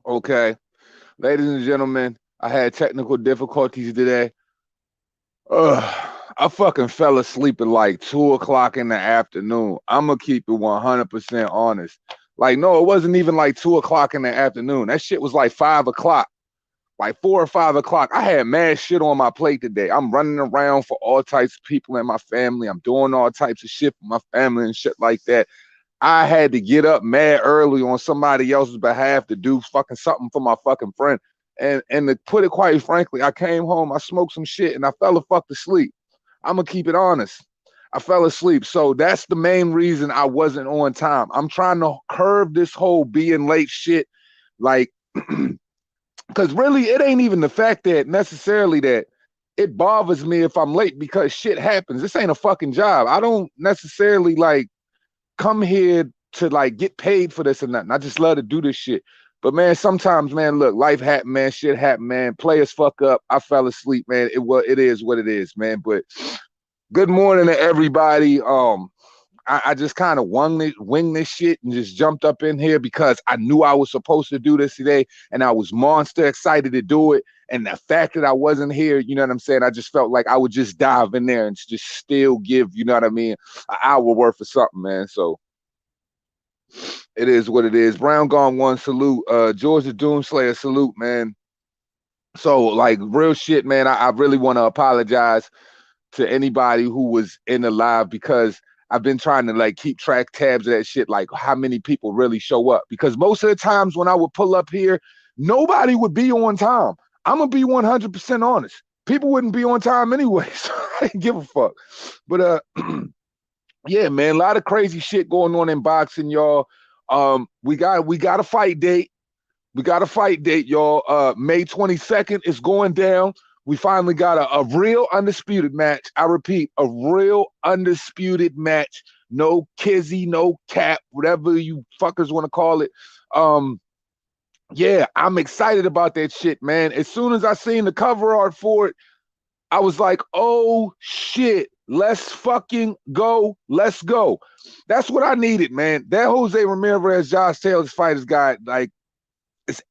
Okay, ladies and gentlemen, I had technical difficulties today. I fucking fell asleep at like 2 o'clock in the afternoon. I'm gonna keep it 100% honest. Like, no, it wasn't even like 2 o'clock in the afternoon. That shit was like 5 o'clock, like 4 or 5 o'clock. I had mad shit on my plate today. I'm running around for all types of people in my family. I'm doing all types of shit for my family and shit like that. I had to get up mad early on somebody else's behalf to do fucking something for my fucking friend. And to put it quite frankly, I came home, I smoked some shit, and I fell the fuck to sleep. I'm gonna keep it honest. I fell asleep. So that's the main reason I wasn't on time. I'm trying to curve this whole being late shit. Like, because really it ain't even the fact that necessarily that it bothers me if I'm late because shit happens. This ain't a fucking job. I don't necessarily like come here to like get paid for this or nothing. I just love to do this shit. But man, sometimes, man, look, life happen, man, shit happen, man. Players fuck up. I fell asleep, man. It is what it is, man. But good morning to everybody. I just kind of wing this shit and just jumped up in here because I knew I was supposed to do this today, and I was monster excited to do it. And the fact that I wasn't here, you know what I'm saying? I just felt like I would just dive in there and just still give, you know what I mean, an hour worth of something, man. So it is what it is. Brown Gone One, salute. George the Doomslayer, salute, man. So, like, real shit, man, I really want to apologize to anybody who was in the live because I've been trying to like keep track tabs of that shit, like how many people really show up. Because most of the times when I would pull up here, nobody would be on time. I'm gonna be 100% honest. People wouldn't be on time anyway, so I didn't give a fuck. But yeah, man, a lot of crazy shit going on in boxing, y'all. We got a fight date. We got a fight date, y'all. May 22nd is going down. We finally got a real undisputed match. I repeat, a real undisputed match. No kizzy, no cap, whatever you fuckers want to call it. Yeah, I'm excited about that shit, man. As soon as I seen the cover art for it, I was like, oh shit, let's fucking go. Let's go. That's what I needed, man. That Jose Ramirez, Josh Taylor's fighters guy, like,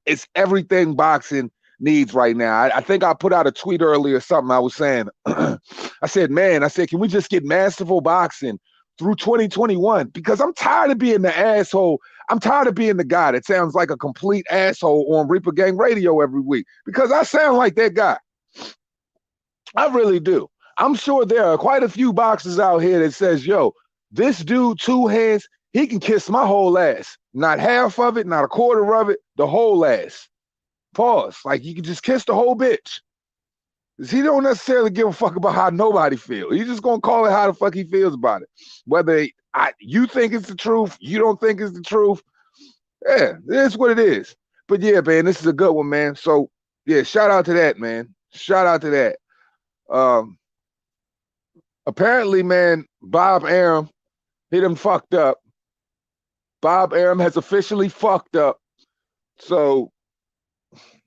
it's everything boxing needs right now. I think I put out a tweet earlier, something I was saying. I said, man, can we just get masterful boxing through 2021? Because I'm tired of being the asshole. I'm tired of being the guy that sounds like a complete asshole on Reaper Gang Radio every week. Because I sound like that guy. I really do. I'm sure there are quite a few boxers out here that says, yo, this dude, two hands, he can kiss my whole ass. Not half of it, not a quarter of it, the whole ass. Pause. Like, you can just kiss the whole bitch. Because he don't necessarily give a fuck about how nobody feels. He's just going to call it how the fuck he feels about it. Whether you think it's the truth, you don't think it's the truth. Yeah, it is what it is. But yeah, man, this is a good one, man. So, yeah, shout out to that, man. Shout out to that. Apparently, man, Bob Arum, he done fucked up. Bob Arum has officially fucked up. So,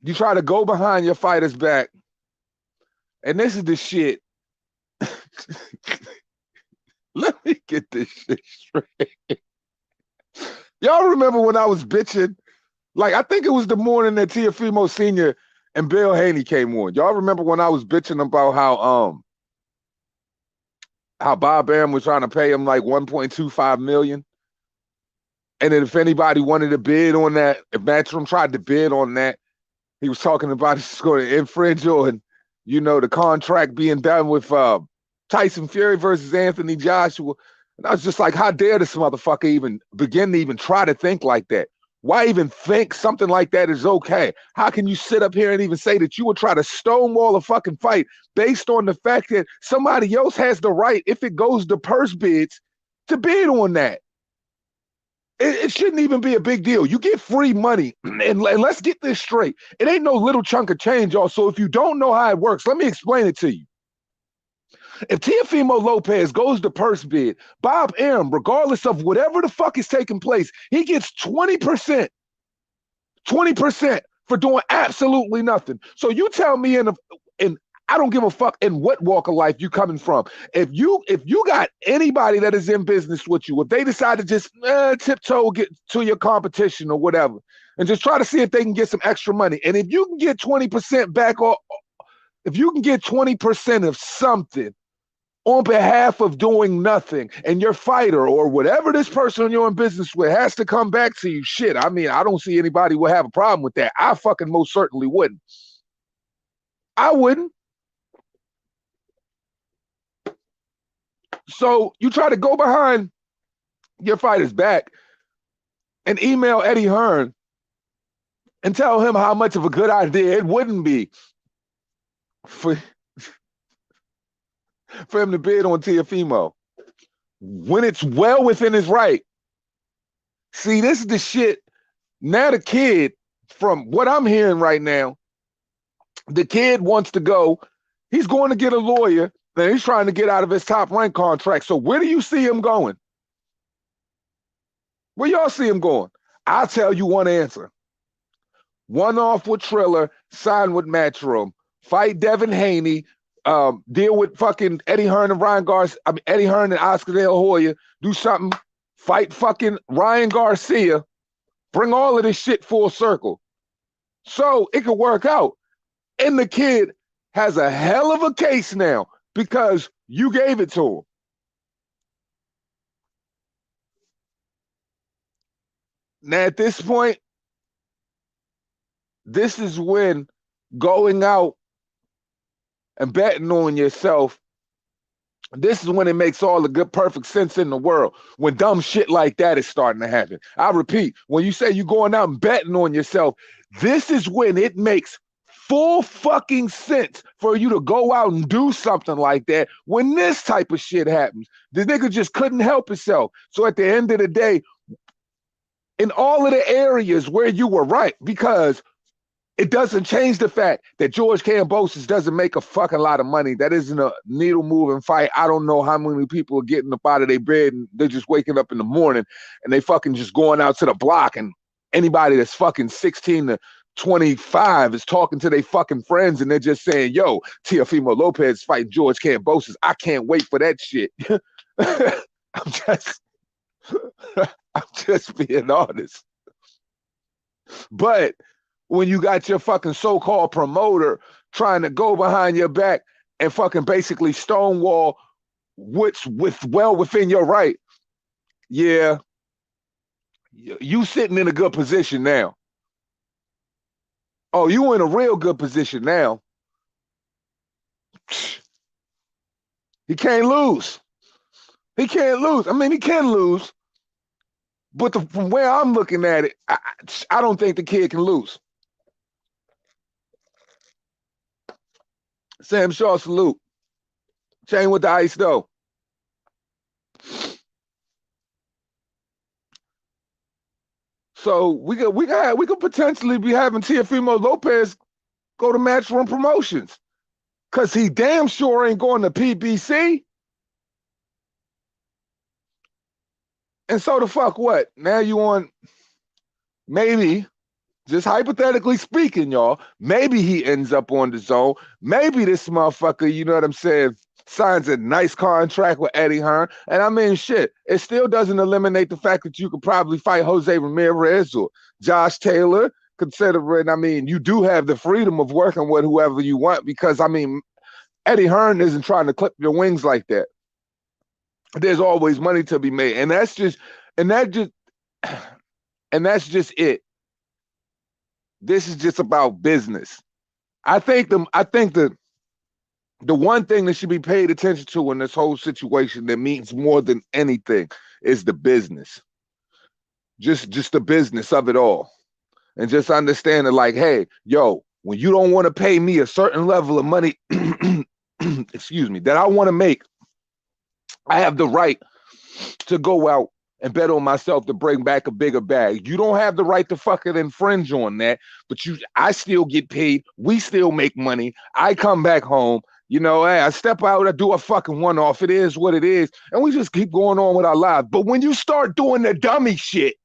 you try to go behind your fighter's back. And this is the shit. Let me get this shit straight. Y'all remember when I was bitching? Like, I think it was the morning that Teofimo Sr. and Bill Haney came on. Y'all remember when I was bitching about how Bob Arum was trying to pay him like 1.25 million? And then if anybody wanted to bid on that, if Matchroom tried to bid on that, he was talking about it's going to infringe on, you know, the contract being done with Tyson Fury versus Anthony Joshua. And I was just like, how dare this motherfucker even begin to even try to think like that? Why even think something like that is okay? How can you sit up here and even say that you would try to stonewall a fucking fight based on the fact that somebody else has the right, if it goes to purse bids, to bid on that? It shouldn't even be a big deal. You get free money, and let's get this straight. It ain't no little chunk of change, y'all. So if you don't know how it works, let me explain it to you. If Teofimo Lopez goes to purse bid, Bob Arum, regardless of whatever the fuck is taking place, he gets 20%. 20% for doing absolutely nothing. So you tell me in I don't give a fuck in what walk of life you coming from. If you got anybody that is in business with you, if they decide to just tiptoe get to your competition or whatever, and just try to see if they can get some extra money. And if you can get 20% back, or if you can get 20% of something on behalf of doing nothing, and your fighter or whatever this person you're in business with has to come back to you, shit, I mean, I don't see anybody would have a problem with that. I fucking most certainly wouldn't. I wouldn't. So you try to go behind your fighter's back and email Eddie Hearn and tell him how much of a good idea it wouldn't be for him to bid on Teofimo when it's well within his right. See, this is the shit. Now the kid, from what I'm hearing right now, the kid wants to go. He's going to get a lawyer, and he's trying to get out of his Top Rank contract. So where do you see him going? Where y'all see him going? I'll tell you one answer. One off with Triller, sign with Matchroom, fight Devin Haney, deal with fucking Eddie Hearn and Eddie Hearn and Oscar De La Hoya, do something, fight fucking Ryan Garcia, bring all of this shit full circle. So it could work out. And the kid has a hell of a case now because you gave it to him. Now at this point, this is when going out and betting on yourself, this is when it makes all the good, perfect sense in the world, when dumb shit like that is starting to happen. I repeat, when you say you're going out and betting on yourself, this is when it makes full fucking sense for you to go out and do something like that when this type of shit happens. The nigga just couldn't help himself. So at the end of the day, in all of the areas where you were right, because it doesn't change the fact that George Kambosos doesn't make a fucking lot of money. That isn't a needle moving fight. I don't know how many people are getting up out of their bed and they're just waking up in the morning and they fucking just going out to the block, and anybody that's fucking 16 to 25 is talking to their fucking friends and they're just saying, yo, Teofimo Lopez fighting George Kambosos. I can't wait for that shit. I'm just being honest. But when you got your fucking so-called promoter trying to go behind your back and fucking basically stonewall what's well within your right, yeah, you sitting in a good position now. Oh, you in a real good position now. He can't lose. He can't lose. I mean, he can lose, but from where I'm looking at it, I don't think the kid can lose. Sam Shaw, salute. Chain with the ice, though. So we could potentially be having Teofimo Lopez go to Matchroom Promotions, cause he damn sure ain't going to PBC. And so the fuck what? Now you on, maybe, just hypothetically speaking, y'all, maybe he ends up on the zone. Maybe this motherfucker, you know what I'm saying, signs a nice contract with Eddie Hearn. And I mean, shit, it still doesn't eliminate the fact that you could probably fight Jose Ramirez or Josh Taylor, considering, I mean, you do have the freedom of working with whoever you want, because, I mean, Eddie Hearn isn't trying to clip your wings like that. There's always money to be made. And that's just it. This is just about business. I think the one thing that should be paid attention to in this whole situation that means more than anything is the business. Just the business of it all. And just understanding, like, hey, yo, when you don't want to pay me a certain level of money, excuse me, that I want to make, I have the right to go out and bet on myself to bring back a bigger bag. You don't have the right to fucking infringe on that, but I still get paid. We still make money. I come back home. You know, hey, I step out, I do a fucking one-off. It is what it is. And we just keep going on with our lives. But when you start doing the dummy shit,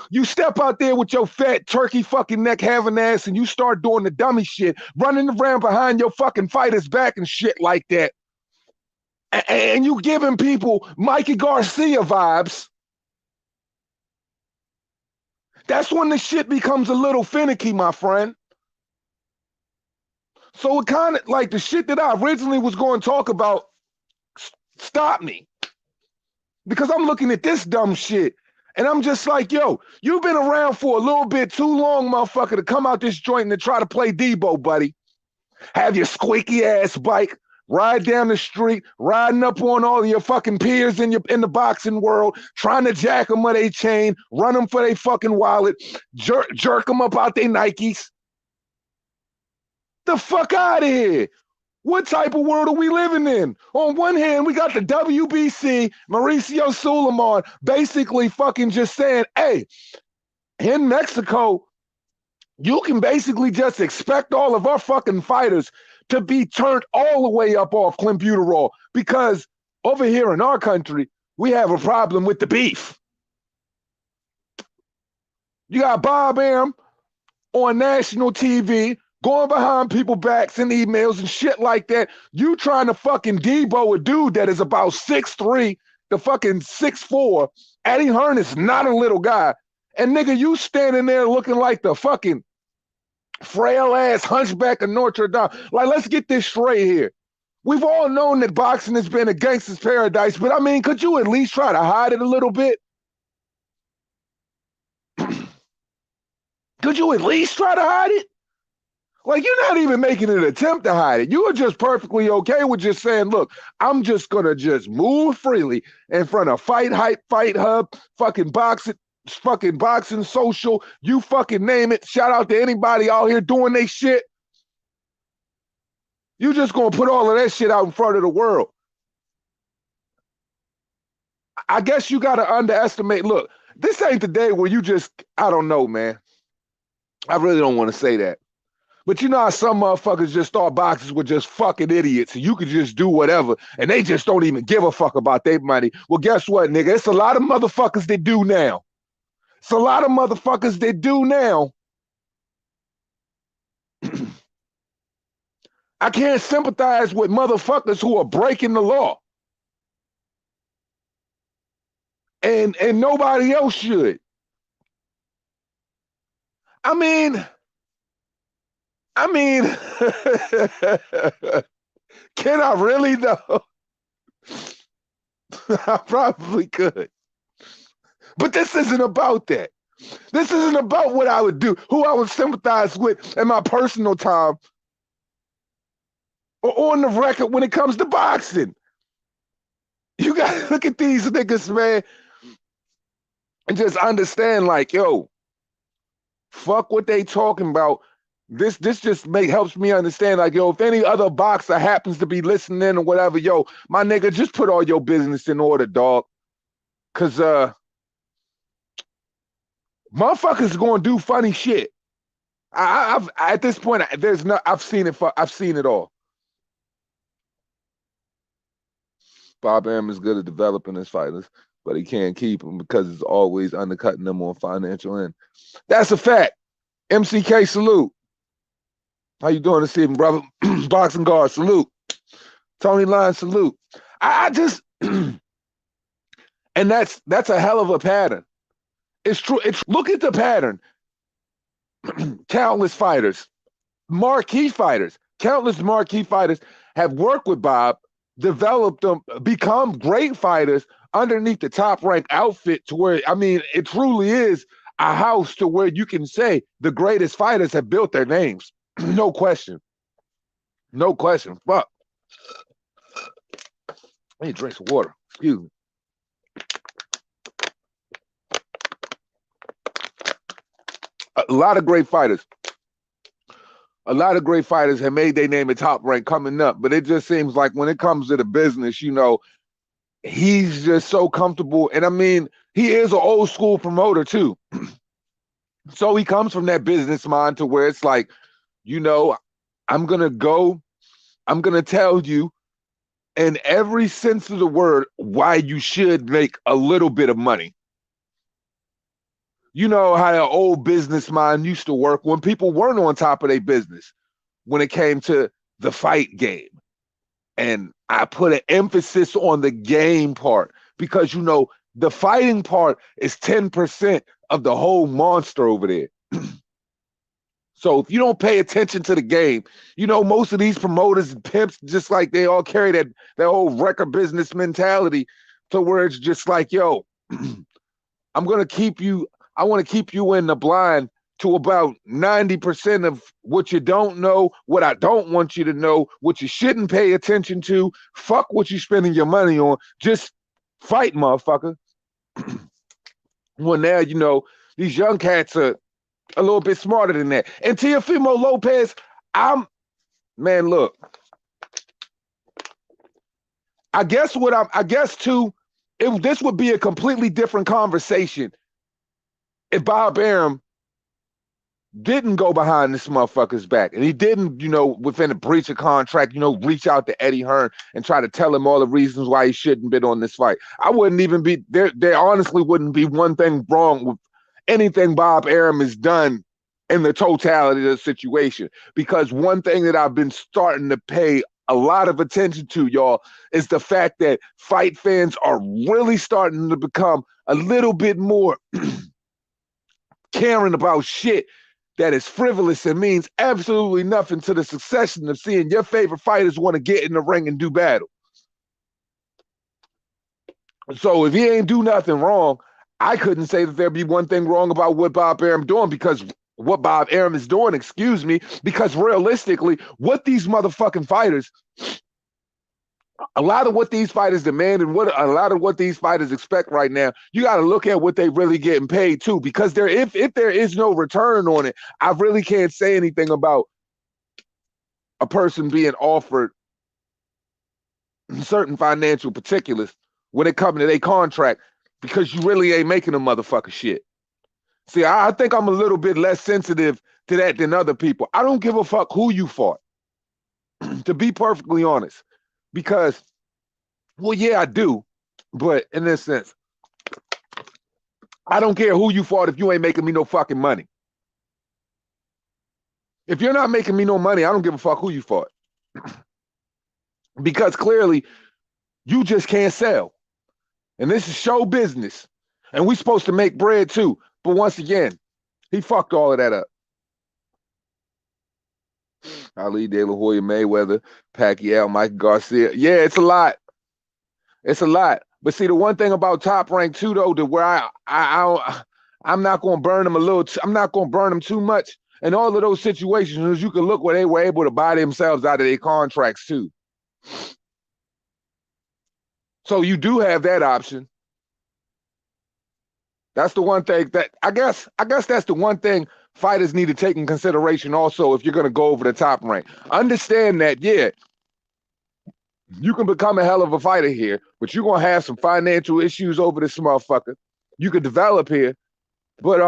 you step out there with your fat turkey fucking neck having ass and you start doing the dummy shit, running around behind your fucking fighter's back and shit like that. And you giving people Mikey Garcia vibes. That's when the shit becomes a little finicky, my friend. So it kind of like the shit that I originally was going to talk about stopped me because I'm looking at this dumb shit and I'm just like, yo, you've been around for a little bit too long, motherfucker, to come out this joint and to try to play Debo, buddy. Have your squeaky ass bike, ride down the street, riding up on all of your fucking peers in the boxing world, trying to jack them with a chain, run them for their fucking wallet, jerk them up out their Nikes. The fuck out of here. What type of world are we living in? On one hand, we got the WBC, Mauricio Suleiman, basically fucking just saying, hey, in Mexico, you can basically just expect all of our fucking fighters to be turned all the way up off clenbuterol because over here in our country, we have a problem with the beef. You got Bob Arum on national TV going behind people's backs and emails and shit like that. You trying to fucking Debo a dude that is about 6'3", the fucking 6'4". Eddie Hearn is not a little guy. And nigga, you standing there looking like the fucking frail ass hunchback of Notre Dame. Like, let's get this straight here. We've all known that boxing has been a gangster's paradise, but I mean, could you at least try to hide it a little bit? Could you at least try to hide it? Like, you're not even making an attempt to hide it. You are just perfectly okay with just saying, look, I'm just going to just move freely in front of Fight Hype, Fight Hub, fucking boxing social, you fucking name it. Shout out to anybody out here doing they shit. You just going to put all of that shit out in front of the world. I guess you got to underestimate. Look, this ain't the day where you just, I don't know, man. I really don't want to say that. But you know how some motherfuckers just thought boxers were just fucking idiots and you could just do whatever and they just don't even give a fuck about their money. Well, guess what, nigga? It's a lot of motherfuckers that do now. It's a lot of motherfuckers that do now. I can't sympathize with motherfuckers who are breaking the law. And nobody else should. I mean, can I really though? I probably could. But this isn't about that. This isn't about what I would do, who I would sympathize with in my personal time or on the record when it comes to boxing. You gotta look at these niggas, man, and just understand, like, yo, fuck what they talking about. This just helps me understand, like, yo, if any other boxer happens to be listening or whatever, yo, my nigga, just put all your business in order, dog. Cause motherfuckers gonna do funny shit. I've at this point, I've seen it all. Bob Arum is good at developing his fighters, but he can't keep them because it's always undercutting them on financial end. That's a fact. MCK, salute. How you doing this evening, brother? Boxing guard, salute. Tony Lyons, salute. I just, and that's a hell of a pattern. It's true. Look at the pattern. Countless fighters, countless marquee fighters have worked with Bob, developed them, become great fighters underneath the top ranked outfit to where, I mean, it truly is a house to where you can say the greatest fighters have built their names. No question. No question. Fuck. I need to drink some water. Excuse me. A lot of great fighters. A lot of great fighters have made their name at top rank coming up, but it just seems like when it comes to the business, you know, he's just so comfortable. And I mean, he is an old school promoter too. So he comes from that business mind to where it's like, you know, I'm going to tell you in every sense of the word why you should make a little bit of money. You know how an old business mind used to work when people weren't on top of their business when it came to the fight game. And I put an emphasis on the game part because, you know, the fighting part is 10% of the whole monster over there. So if you don't pay attention to the game, you know, most of these promoters and pimps, just like they all carry that whole record business mentality to where it's just like, yo, I'm gonna keep you, I want to keep you in the blind to about 90% of what you don't know, what I don't want you to know, what you shouldn't pay attention to. Fuck what you spending your money on. Just fight, motherfucker. Well, now, you know, these young cats are a little bit smarter than that. And Teofimo Lopez, man, look, I guess too, this would be a completely different conversation if Bob Arum didn't go behind this motherfucker's back and he didn't, you know, within a breach of contract, you know, reach out to Eddie Hearn and try to tell him all the reasons why he shouldn't bid on this fight. I wouldn't even be there. There honestly wouldn't be one thing wrong with anything Bob Arum has done in the totality of the situation. Because one thing that I've been starting to pay a lot of attention to, y'all, is the fact that fight fans are really starting to become a little bit more caring about shit that is frivolous and means absolutely nothing to the succession of seeing your favorite fighters want to get in the ring and do battle. So if he ain't do nothing wrong, I couldn't say that there'd be one thing wrong about what Bob Arum doing, because what Bob Arum is doing, excuse me, because realistically, what these motherfucking fighters, a lot of what these fighters demand and what a lot of what these fighters expect right now, you got to look at what they really getting paid too. Because if there is no return on it, I really can't say anything about a person being offered certain financial particulars when it comes to their contract, because you really ain't making a motherfucker shit. See, I think I'm a little bit less sensitive to that than other people. I don't give a fuck who you fought, to be perfectly honest. Because, well, yeah, I do. But in this sense, I don't care who you fought if you ain't making me no fucking money. If you're not making me no money, I don't give a fuck who you fought. Because clearly, you just can't sell. And this is show business. And we supposed to make bread too. But once again, he fucked all of that up. Ali, De La Hoya, Mayweather, Pacquiao, Mike Garcia. Yeah, it's a lot. It's a lot. But see, the one thing about Top Rank too, though, to where I'm not gonna burn them I'm not gonna burn them too much. And all of those situations, you can look where they were able to buy themselves out of their contracts too. So you do have that option. That's the one thing that I guess that's the one thing fighters need to take in consideration also if you're going to go over the Top Rank. Understand that, yeah, you can become a hell of a fighter here, but you're going to have some financial issues over this motherfucker. You could develop here, but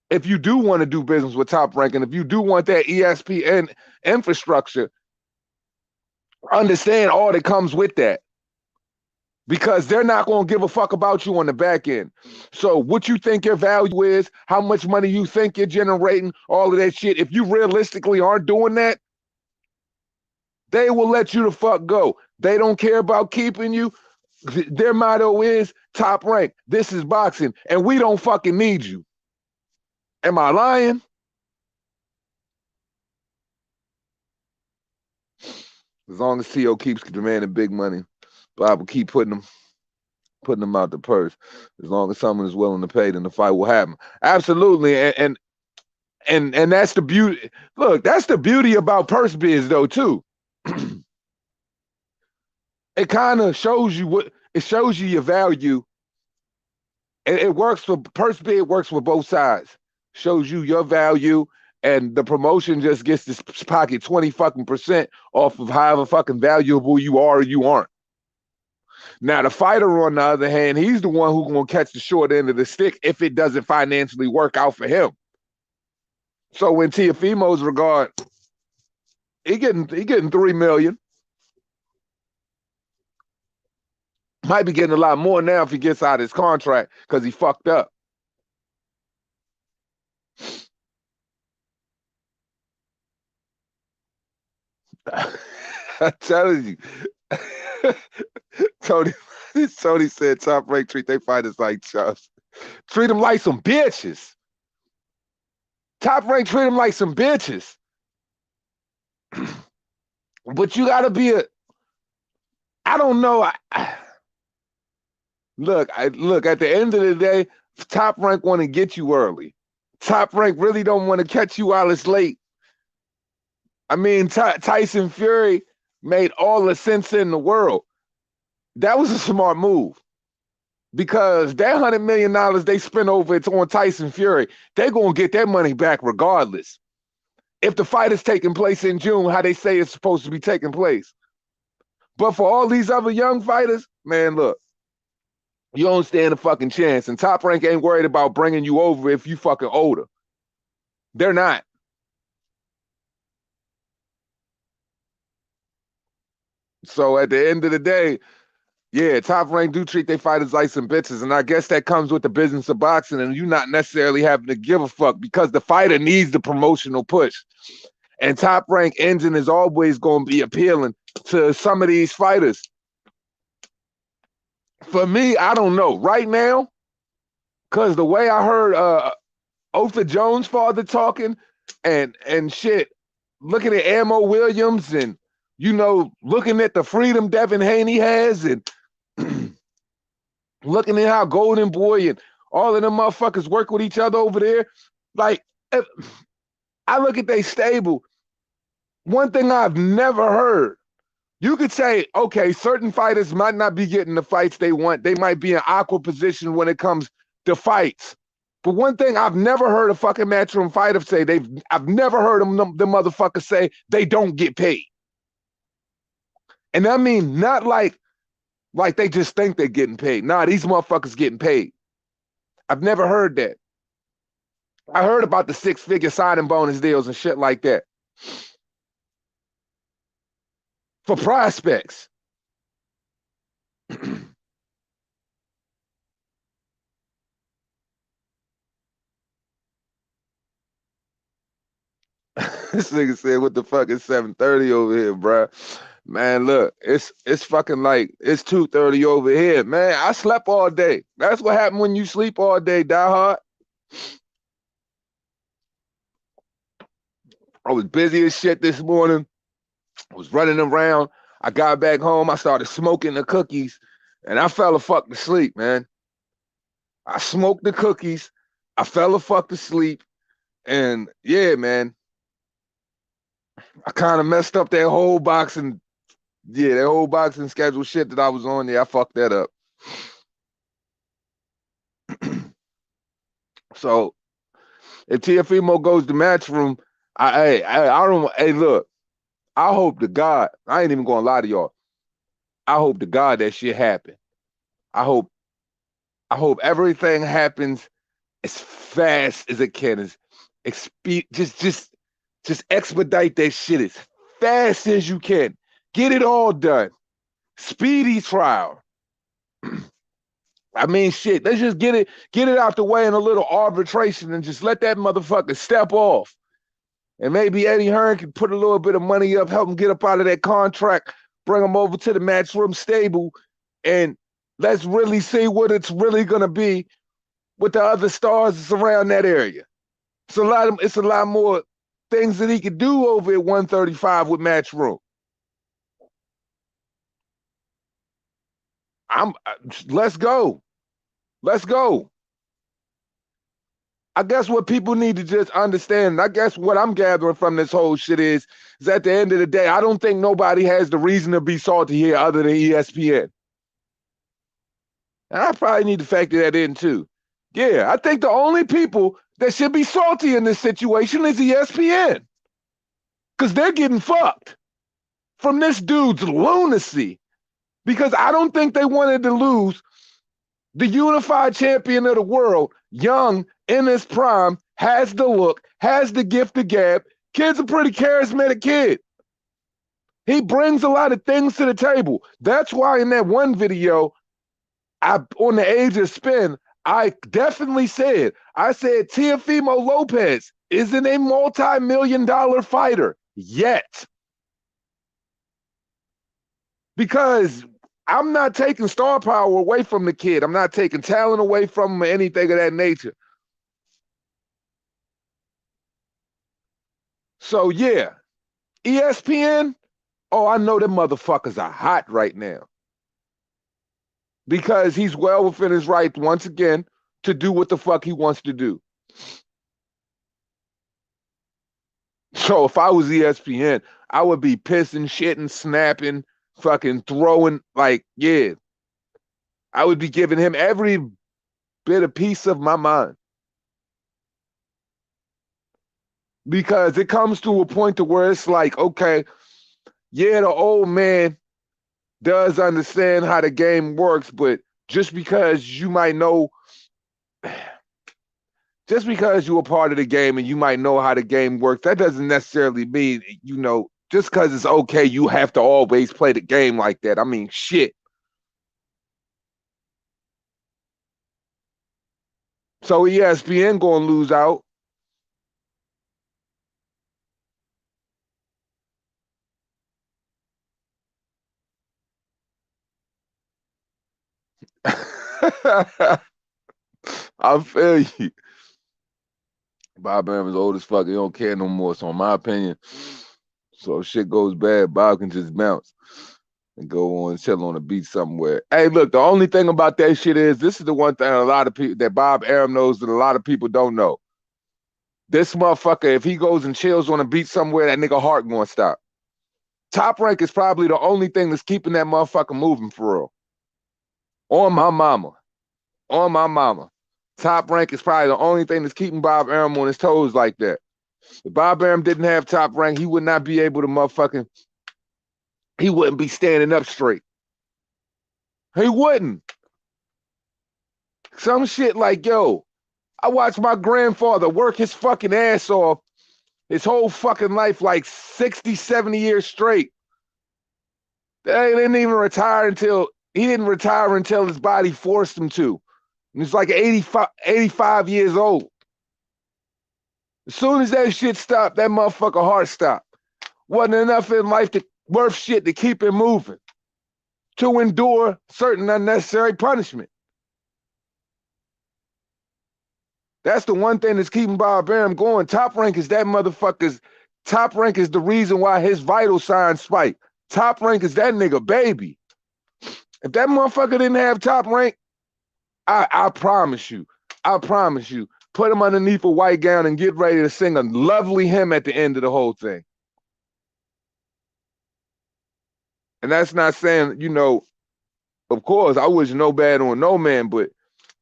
if you do want to do business with Top Rank, and if you do want that ESPN infrastructure, understand all that comes with that. Because they're not going to give a fuck about you on the back end. So what you think your value is, how much money you think you're generating, all of that shit, if you realistically aren't doing that, they will let you the fuck go. They don't care about keeping you. Their motto is Top Rank. This is boxing, and we don't fucking need you. Am I lying? As long as CO keeps demanding big money, Bob will keep putting them out the purse. As long as someone is willing to pay, then the fight will happen. Absolutely, and that's the beauty. Look, that's the beauty about purse bids, though, too. It kind of shows you your value. It works for purse bid. Works for both sides. Shows you your value, and the promotion just gets to pocket 20% off of however fucking valuable you are or you aren't. Now, the fighter, on the other hand, he's the one who's going to catch the short end of the stick if it doesn't financially work out for him. So in Teofimo's regard, he getting $3 million. Might be getting a lot more now if he gets out of his contract because he fucked up. I'm telling you. Tony said Top Rank treat they fighters like Chubbs. Treat them like some bitches. Top Rank treat them like some bitches. But you gotta be I don't know. Look, at the end of the day, Top Rank want to get you early. Top Rank really don't want to catch you while it's late. I mean, Tyson Fury made all the sense in the world. That was a smart move because that $100 million they spent over it on Tyson Fury, they're going to get their money back regardless. If the fight is taking place in June, how they say it's supposed to be taking place. But for all these other young fighters, man, look, you don't stand a fucking chance. And Top Rank ain't worried about bringing you over if you fucking older. They're not. So at the end of the day, yeah, Top Rank do treat their fighters like some bitches. And I guess that comes with the business of boxing and you not necessarily having to give a fuck because the fighter needs the promotional push. And Top Rank engine is always going to be appealing to some of these fighters. For me, I don't know. Right now, because the way I heard Otha Jones' father talking and shit, looking at Ammo Williams and, you know, looking at the freedom Devin Haney has and looking at how Golden Boy and all of them motherfuckers work with each other over there. Like, I look at they stable. One thing I've never heard, you could say, okay, certain fighters might not be getting the fights they want. They might be in awkward position when it comes to fights. But one thing I've never heard a fucking Matchroom fighter say, I've never heard them motherfuckers say they don't get paid. And I mean, not like they just think they're getting paid. Nah, these motherfuckers getting paid. I've never heard that. I heard about the 6-figure signing bonus deals and shit like that. For prospects. This nigga said, what the fuck is 7:30 over here, bro? Man, look, it's fucking like, it's 2:30 over here. Man, I slept all day. That's what happened when you sleep all day, die hard. I was busy as shit this morning. I was running around. I got back home. I started smoking the cookies, and I fell the fuck to sleep, man. I smoked the cookies. I fell the fuck to sleep. And yeah, man, I kind of messed up that whole boxing, that whole boxing schedule shit that I was on there. I fucked that up. So if Teofimo goes to Matchroom, I don't. Hey, look, I hope to God, I ain't even gonna lie to y'all. I hope to God that shit happen. I hope everything happens as fast as it can. Just expedite that shit as fast as you can. Get it all done. Speedy trial. I mean, shit, let's just get it out the way in a little arbitration and just let that motherfucker step off. And maybe Eddie Hearn can put a little bit of money up, help him get up out of that contract, bring him over to the Matchroom stable, and let's really see what it's really going to be with the other stars that's around that area. It's a lot more things that he could do over at 135 with Matchroom. Let's go. Let's go. I guess what people need to just understand, I guess what I'm gathering from this whole shit is at the end of the day, I don't think nobody has the reason to be salty here other than ESPN. And I probably need to factor that in too. Yeah, I think the only people that should be salty in this situation is ESPN. Because they're getting fucked from this dude's lunacy. Because I don't think they wanted to lose the unified champion of the world, young, in his prime, has the look, has the gift of gab. Kid's a pretty charismatic kid. He brings a lot of things to the table. That's why in that one video, on the age of spin, I definitely said Teofimo Lopez isn't a multi-million-dollar fighter yet. Because I'm not taking star power away from the kid. I'm not taking talent away from him or anything of that nature. So yeah, ESPN, oh, I know them motherfuckers are hot right now. Because he's well within his right, once again, to do what the fuck he wants to do. So if I was ESPN, I would be pissing, shitting, snapping, fucking throwing, like, yeah. I would be giving him every bit of piece of my mind. Because it comes to a point to where it's like, okay, yeah, the old man does understand how the game works, but just because you might know, just because you're a part of the game and you might know how the game works, that doesn't necessarily mean, you know, just because it's okay, you have to always play the game like that. I mean, shit. So ESPN gonna lose out. I feel you. Bob Arum is old as fuck. He don't care no more. So in my opinion, so if shit goes bad, Bob can just bounce and go on and chill on the beach somewhere. Hey, look, the only thing about that shit is this is the one thing a lot of people that Bob Arum knows that a lot of people don't know. This motherfucker, if he goes and chills on a beach somewhere, that nigga heart gonna stop. Top Rank is probably the only thing that's keeping that motherfucker moving for real. On my mama. On my mama. Top Rank is probably the only thing that's keeping Bob Arum on his toes like that. If Bob Arum didn't have Top Rank, he would not be able to motherfucking, he wouldn't be standing up straight. He wouldn't. Some shit like, yo, I watched my grandfather work his fucking ass off his whole fucking life, like 60, 70 years straight. They didn't even retire until, he didn't retire until his body forced him to. He's like 85 years old. As soon as that shit stopped, that motherfucker heart stopped. Wasn't enough in life to worth shit to keep him moving, to endure certain unnecessary punishment. That's the one thing that's keeping Bob Arum going. Top Rank is that motherfucker's, Top Rank is the reason why his vital signs spike. Top Rank is that nigga baby. If that motherfucker didn't have Top Rank, I promise you, put him underneath a white gown and get ready to sing a lovely hymn at the end of the whole thing. And that's not saying, you know, of course, I wish no bad on no man, but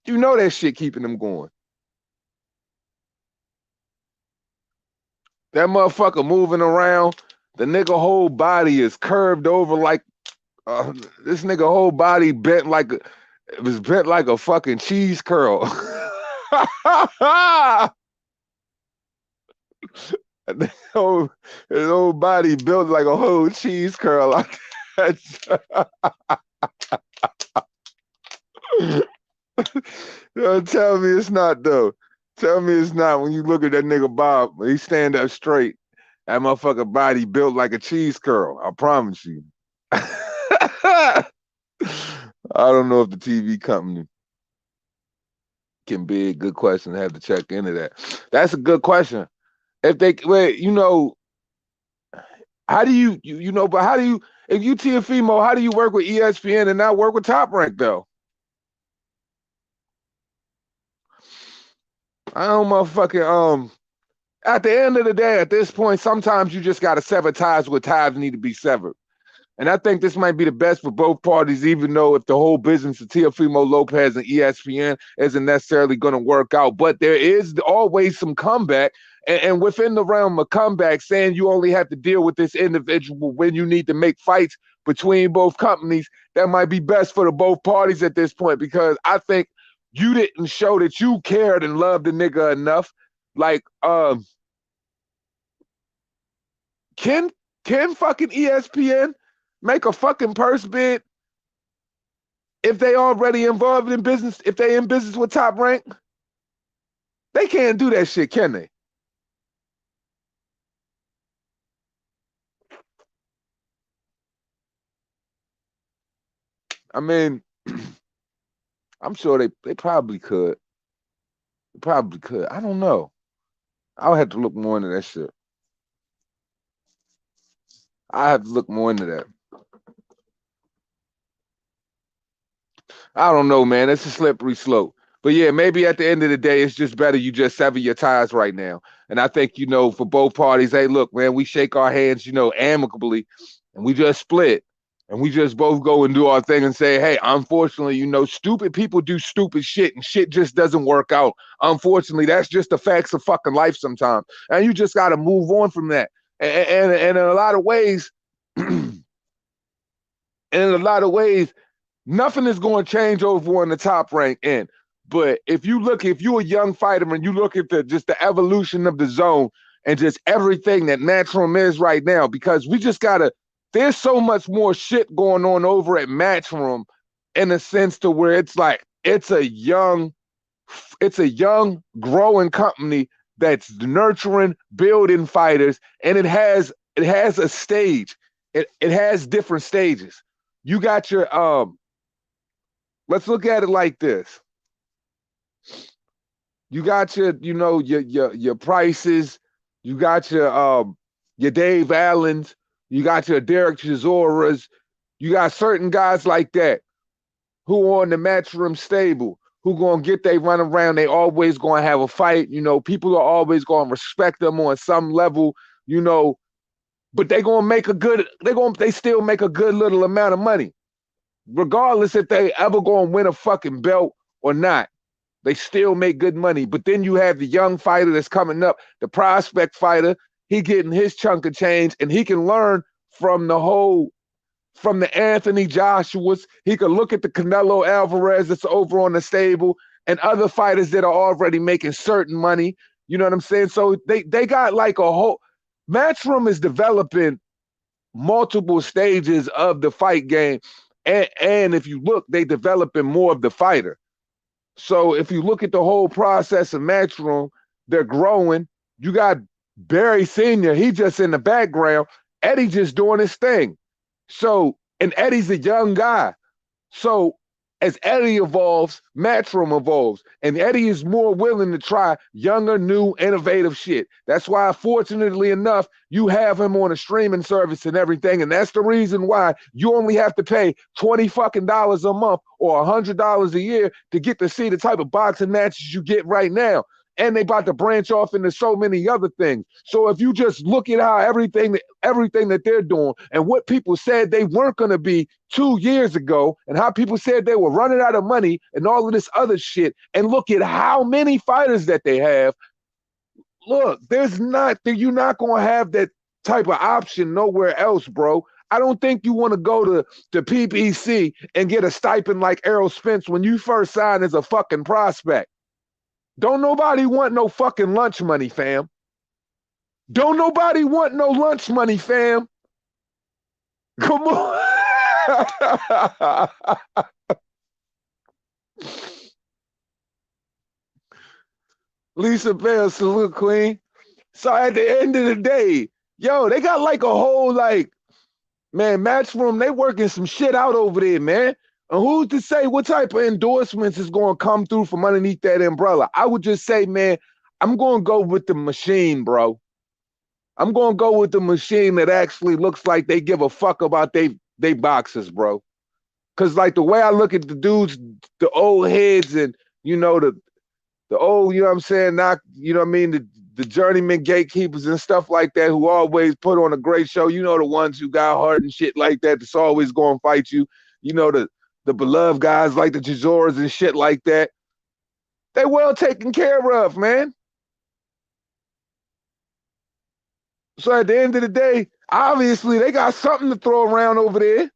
you know that shit keeping them going. That motherfucker moving around, the nigga whole body is curved over like, this nigga whole body bent like, it was bent like a fucking cheese curl. His whole body built like a whole cheese curl. Tell me it's not though. Tell me it's not when you look at that nigga Bob, he stand up straight. That motherfucker body built like a cheese curl. I promise you. I don't know if the TV company can be a good question. I have to check into that. That's a good question. If they wait, you know, how do you know, but how do you, if you Teofimo, how do you work with ESPN and not work with Top Rank though? I don't motherfucking at the end of the day, at this point, sometimes you just gotta sever ties where ties need to be severed. And I think this might be the best for both parties, even though if the whole business of Teofimo Lopez and ESPN isn't necessarily going to work out. But there is always some comeback. And within the realm of comeback, saying you only have to deal with this individual when you need to make fights between both companies, that might be best for the both parties at this point, because I think you didn't show that you cared and loved the nigga enough. Like, can fucking ESPN make a fucking purse bid if they already involved in business, if they in business with Top Rank? They can't do that shit, can they? I mean, I'm sure they probably could. They probably could. I don't know. I'll have to look more into that shit. I have to look more into that. I don't know, man. It's a slippery slope. But yeah, maybe at the end of the day, it's just better you just sever your ties right now. And I think, for both parties, hey, look, man, we shake our hands, amicably, and we just split. And we just both go and do our thing and say, hey, unfortunately, stupid people do stupid shit and shit just doesn't work out. Unfortunately, that's just the facts of fucking life sometimes. And you just got to move on from that. And in a lot of ways, nothing is going to change over on the top rank end. But if you're a young fighter and you look at just the evolution of the zone and just everything that Matchroom is right now, because there's so much more shit going on over at Matchroom in a sense to where it's like, it's a young growing company that's nurturing, building fighters, and it has a stage. It has different stages. You got your let's look at it like this. You got your prices, you got your Dave Allens, you got your Derek Chisoras, you got certain guys like that who are on the Matchroom stable, who gonna get they run around, they always gonna have a fight, people are always gonna respect them on some level, but they still make a good little amount of money. Regardless if they ever gonna win a fucking belt or not, they still make good money. But then you have the young fighter that's coming up, the prospect fighter, he getting his chunk of change, and he can learn from the Anthony Joshuas. He can look at the Canelo Alvarez that's over on the stable and other fighters that are already making certain money. You know what I'm saying? So they got like a whole, Matchroom is developing multiple stages of the fight game. And if you look, they developing more of the fighter. So if you look at the whole process of Matchroom, they're growing. You got Barry Sr., he just in the background. Eddie just doing his thing. So, and Eddie's a young guy. So as Eddie evolves, Matchroom evolves. And Eddie is more willing to try younger, new, innovative shit. That's why, fortunately enough, you have him on a streaming service and everything. And that's the reason why you only have to pay $20 fucking a month or $100 a year to get to see the type of boxing matches you get right now. And they about to branch off into so many other things. So if you just look at how everything that they're doing and what people said they weren't going to be 2 years ago and how people said they were running out of money and all of this other shit, and look at how many fighters that they have, look, you're not going to have that type of option nowhere else, bro. I don't think you want to go to PPC and get a stipend like Errol Spence when you first signed as a fucking prospect. Don't nobody want no fucking lunch money, fam. Don't nobody want no lunch money, fam. Come on. Lisa Bell, salute, queen. So at the end of the day, yo, they got like a whole man, Matchroom, they working some shit out over there, man. And who's to say what type of endorsements is going to come through from underneath that umbrella? I would just say, man, I'm going to go with the machine, bro. I'm going to go with the machine that actually looks like they give a fuck about they boxers, bro. Because like the way I look at the dudes, the old heads and, the old, you know what I'm saying, not, you know what I mean, the journeyman gatekeepers and stuff like that who always put on a great show, the ones who got hurt and shit like that that's always going to fight you, the beloved guys like the Chisoras and shit like that. They well taken care of, man. So at the end of the day, obviously they got something to throw around over there.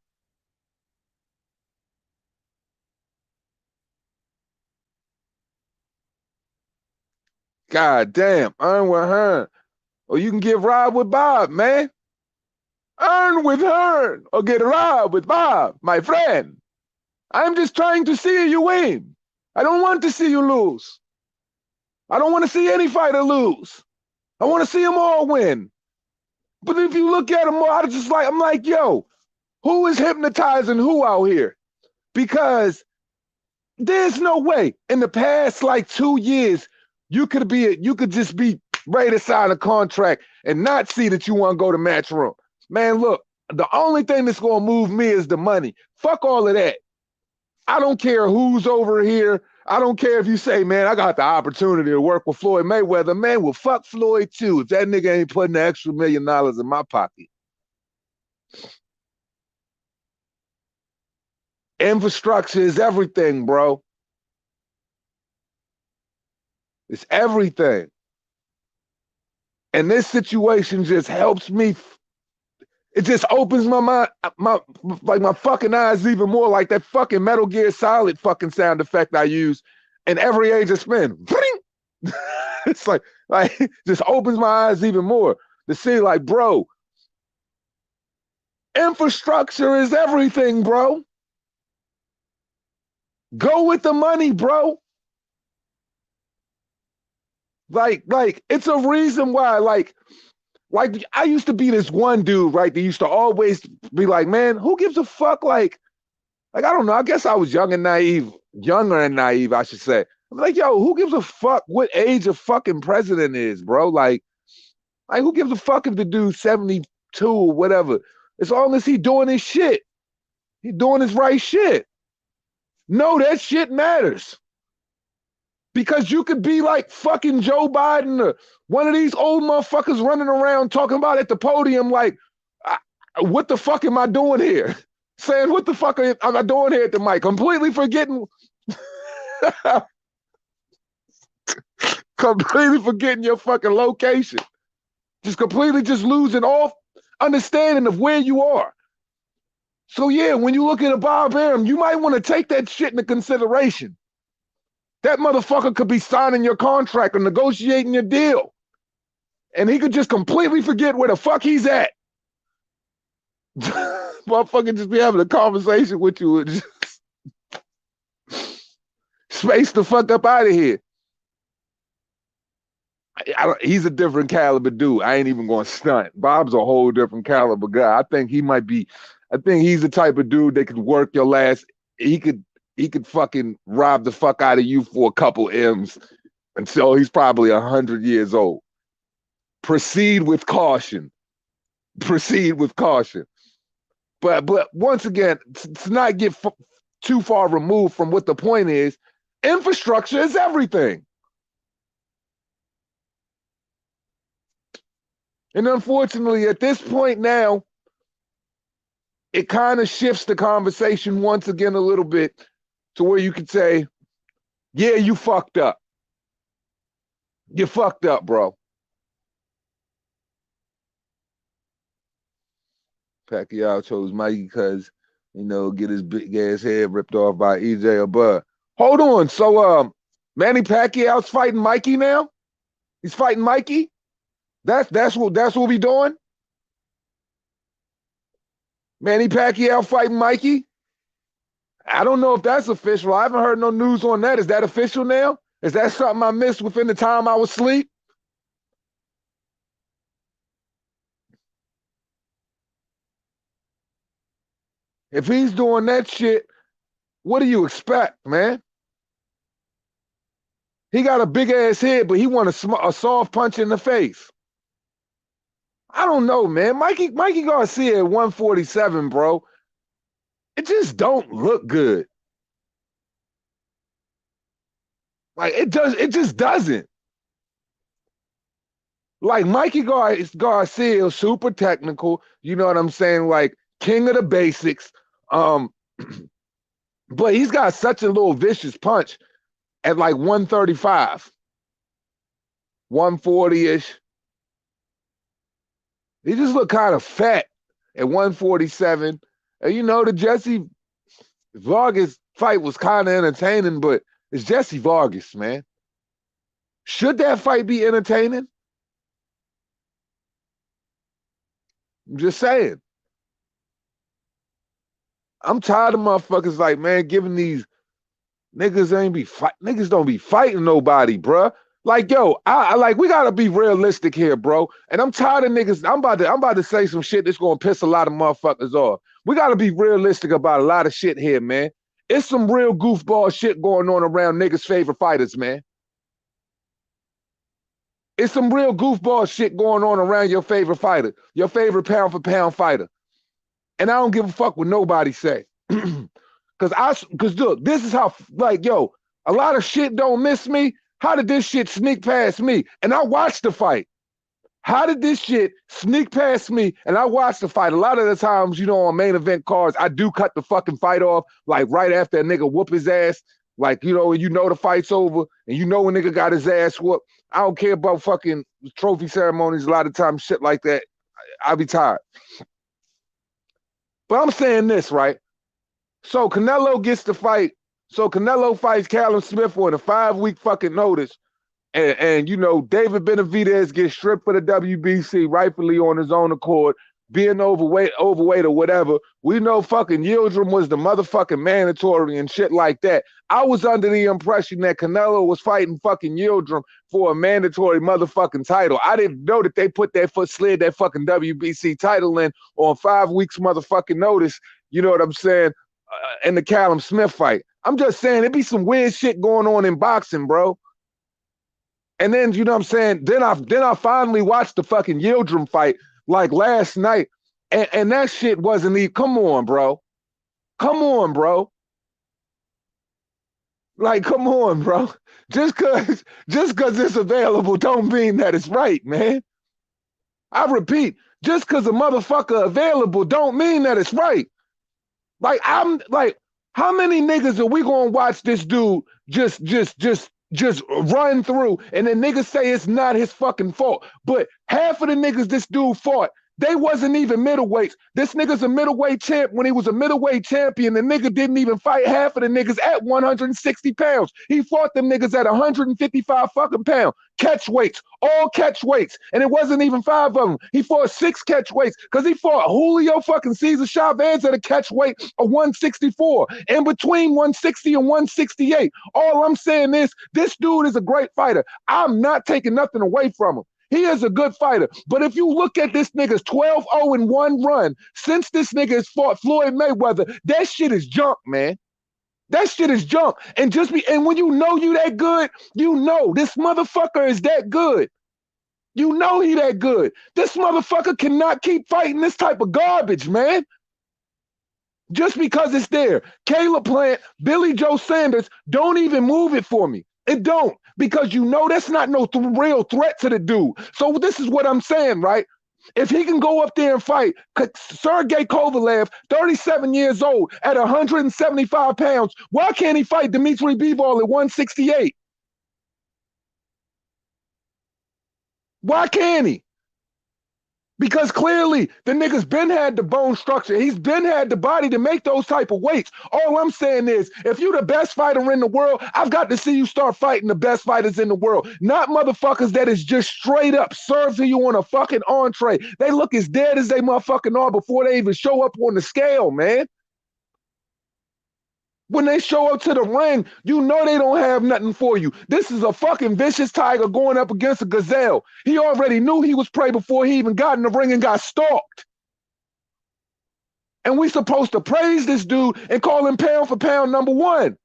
God damn, earn with her. Or you can get Rob with Bob, man. Earn with her or get Rob with Bob, my friend. I'm just trying to see you win. I don't want to see you lose. I don't want to see any fighter lose. I want to see them all win. But if you look at them all, I'm like, yo, who is hypnotizing who out here? Because there's no way in the past like 2 years you could just be ready to sign a contract and not see that you want to go to Matchroom. Man, look, the only thing that's gonna move me is the money. Fuck all of that. I don't care who's over here. I don't care if you say, man, I got the opportunity to work with Floyd Mayweather. Man, well, fuck Floyd too if that nigga ain't putting the extra $1 million in my pocket. Infrastructure is everything, bro. It's everything. And this situation just helps me. It just opens my mind, my fucking eyes even more, like that fucking Metal Gear Solid fucking sound effect I use in every Age of Spin. It's like just opens my eyes even more to see, like, bro, infrastructure is everything, bro. Go with the money, bro. Like it's a reason why, like I used to be this one dude, right? That used to always be like, man, who gives a fuck? Like I don't know. I guess I was younger and naive, I should say. I'm like, yo, who gives a fuck what age a fucking president is, bro? Like who gives a fuck if the dude's 72 or whatever? As long as he doing his shit, he doing his right shit. No, that shit matters. Because you could be like fucking Joe Biden or one of these old motherfuckers running around talking about at the podium like, what the fuck am I doing here? Saying, what the fuck am I doing here at the mic? Completely forgetting your fucking location. Just completely just losing all understanding of where you are. So yeah, when you look at a Bob Arum, you might want to take that shit into consideration. That motherfucker could be signing your contract or negotiating your deal. And he could just completely forget where the fuck he's at. Motherfucker just be having a conversation with you and just space the fuck up out of here. He's a different caliber dude. I ain't even going to stunt. Bob's a whole different caliber guy. I think he's the type of dude that could work your last. He could fucking rob the fuck out of you for a couple M's until he's probably 100 years old. Proceed with caution. Proceed with caution. But once again, to not get too far removed from what the point is, infrastructure is everything. And unfortunately, at this point now, it kind of shifts the conversation once again a little bit to where you could say, yeah, you fucked up. You fucked up, bro. Pacquiao chose Mikey because, get his big ass head ripped off by EJ or Bud. Hold on. So Manny Pacquiao's fighting Mikey now? He's fighting Mikey? That's what we doing? Manny Pacquiao fighting Mikey? I don't know if that's official. I haven't heard no news on that. Is that official now? Is that something I missed within the time I was asleep? If he's doing that shit, what do you expect, man? He got a big ass head, but he want a soft punch in the face. I don't know, man. Mikey Garcia at 147, bro. It just don't look good. Like it just doesn't. Like Mikey Garcia is super technical, you know what I'm saying? Like king of the basics. But he's got such a little vicious punch at like 135, 140-ish. He just looked kind of fat at 147. And the Jesse Vargas fight was kind of entertaining, but it's Jesse Vargas, man. Should that fight be entertaining? I'm just saying. I'm tired of motherfuckers like, man, giving these niggas niggas don't be fighting nobody, bruh. Like, yo, I like we gotta be realistic here, bro. And I'm tired of niggas. I'm about to say some shit that's gonna piss a lot of motherfuckers off. We gotta be realistic about a lot of shit here, man. It's some real goofball shit going on around niggas' favorite fighters, man. It's some real goofball shit going on around your favorite fighter, your favorite pound for pound fighter. And I don't give a fuck what nobody say. Cause look, this is how, like, yo, a lot of shit don't miss me. How did this shit sneak past me? And I watched the fight. How did this shit sneak past me? And I watched the fight. A lot of the times, you know, on main event cards, I do cut the fucking fight off, like right after a nigga whoop his ass. Like, you know, the fight's over, and you know a nigga got his ass whooped. I don't care about fucking trophy ceremonies. A lot of times, shit like that, I be tired. But I'm saying this, right? So Canelo gets the fight. So Canelo fights Callum Smith on a 5-week fucking notice. And you know, David Benavidez gets stripped for the WBC, rightfully on his own accord, being overweight or whatever. We know fucking Yildirim was the motherfucking mandatory and shit like that. I was under the impression that Canelo was fighting fucking Yildirim for a mandatory motherfucking title. I didn't know that they slid that fucking WBC title in on 5 weeks motherfucking notice, you know what I'm saying, in the Callum Smith fight. I'm just saying, it be some weird shit going on in boxing, bro. And then, you know what I'm saying, then I finally watched the fucking Yildirim fight like last night, and that shit wasn't even, come on, bro. Come on, bro. Like, come on, bro. Just cause it's available don't mean that it's right, man. I repeat, just cause a motherfucker available don't mean that it's right. Like, I'm like, how many niggas are we gonna watch this dude just run through, and then niggas say it's not his fucking fault? But half of the niggas this dude fought, they wasn't even middleweights. This nigga's a middleweight champ. When he was a middleweight champion, the nigga didn't even fight half of the niggas at 160 pounds. He fought them niggas at 155 fucking pounds. Catch weights, all catch weights. And it wasn't even 5 of them. He fought 6 catch weights because he fought Julio fucking Cesar Chavez at a catch weight of 164. In between 160 and 168. All I'm saying is, this dude is a great fighter. I'm not taking nothing away from him. He is a good fighter. But if you look at this nigga's 12-0-1 run since this nigga has fought Floyd Mayweather, that shit is junk, man. That shit is junk. And when you know you that good, you know this motherfucker is that good. You know he that good. This motherfucker cannot keep fighting this type of garbage, man. Just because it's there. Caleb Plant, Billy Joe Sanders, don't even move it for me. It don't. Because you know that's not no real threat to the dude. So this is what I'm saying, right? If he can go up there and fight Sergey Kovalev, 37 years old, at 175 pounds, why can't he fight Dmitry Bivol at 168? Why can't he? Because clearly the nigga's been had the bone structure. He's been had the body to make those type of weights. All I'm saying is, if you're the best fighter in the world, I've got to see you start fighting the best fighters in the world. Not motherfuckers that is just straight up served to you on a fucking entree. They look as dead as they motherfucking are before they even show up on the scale, man. When they show up to the ring, you know they don't have nothing for you. This is a fucking vicious tiger going up against a gazelle. He already knew he was prey before he even got in the ring and got stalked. And we supposed to praise this dude and call him pound for pound #1.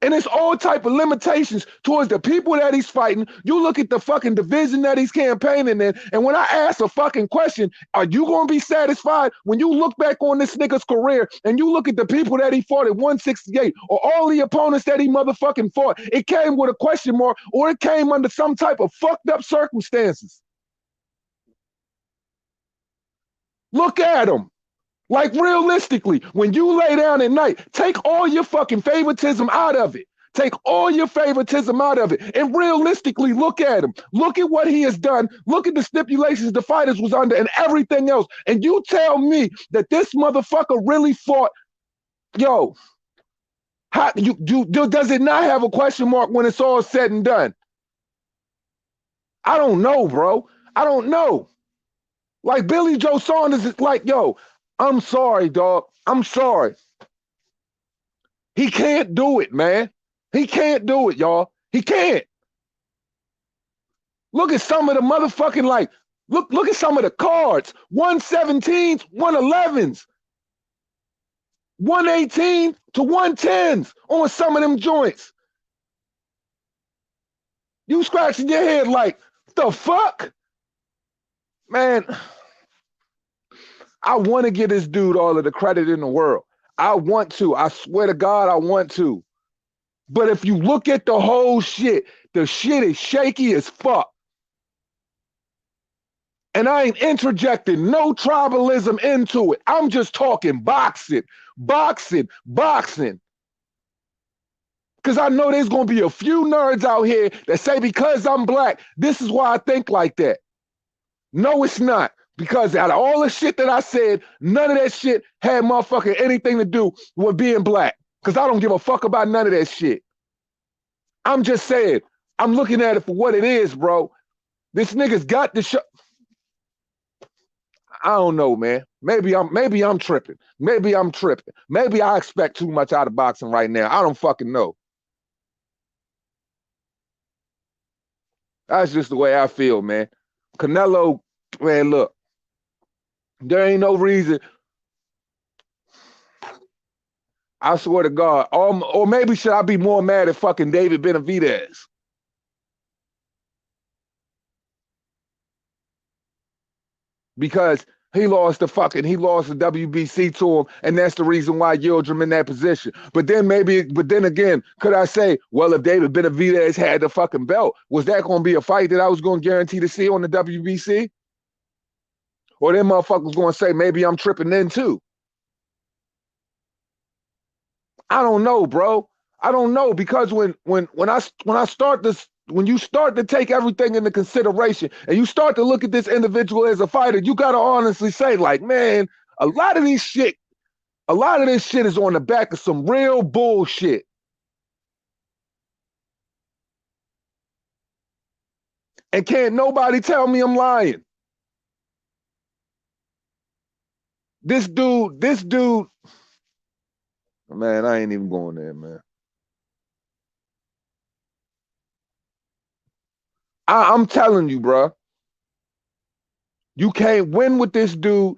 And it's all type of limitations towards the people that he's fighting. You look at the fucking division that he's campaigning in, and when I ask a fucking question, are you going to be satisfied when you look back on this nigga's career and you look at the people that he fought at 168 or all the opponents that he motherfucking fought? It came with a question mark, or it came under some type of fucked up circumstances. Look at him. Like, realistically, when you lay down at night, take all your fucking favoritism out of it. Take all your favoritism out of it. And realistically, look at him. Look at what he has done. Look at the stipulations the fighters was under and everything else. And you tell me that this motherfucker really fought, yo, does it not have a question mark when it's all said and done? I don't know, bro. I don't know. Like, Billy Joe Saunders is like, yo, I'm sorry, dog. I'm sorry. He can't do it, man. He can't do it, y'all. He can't. Look at some of the motherfucking, like, look at some of the cards. 117s, 111s. 118 to 110s on some of them joints. You scratching your head like, the fuck? Man, I want to give this dude all of the credit in the world. I want to. I swear to God, I want to. But if you look at the whole shit, the shit is shaky as fuck. And I ain't interjecting no tribalism into it. I'm just talking boxing, boxing, boxing. Because I know there's going to be a few nerds out here that say because I'm black, this is why I think like that. No, it's not. Because out of all the shit that I said, none of that shit had motherfucking anything to do with being black. Because I don't give a fuck about none of that shit. I'm just saying, I'm looking at it for what it is, bro. This nigga's got the show. I don't know, man. Maybe I'm tripping. Maybe I'm tripping. Maybe I expect too much out of boxing right now. I don't fucking know. That's just the way I feel, man. Canelo, man, look, there ain't no reason. I swear to God. Or maybe should I be more mad at fucking David Benavidez? Because he lost the WBC to him, and that's the reason why Yildirim in that position. But then again, could I say, well, if David Benavidez had the fucking belt, was that going to be a fight that I was going to guarantee to see on the WBC? Or them motherfuckers going to say, maybe I'm tripping then too? I don't know, bro. I don't know, because when I start this, when you start to take everything into consideration and you start to look at this individual as a fighter, you gotta honestly say, like, man, a lot of this shit is on the back of some real bullshit. And can't nobody tell me I'm lying. This dude, man, I ain't even going there, man. I'm telling you, bro. You can't win with this dude.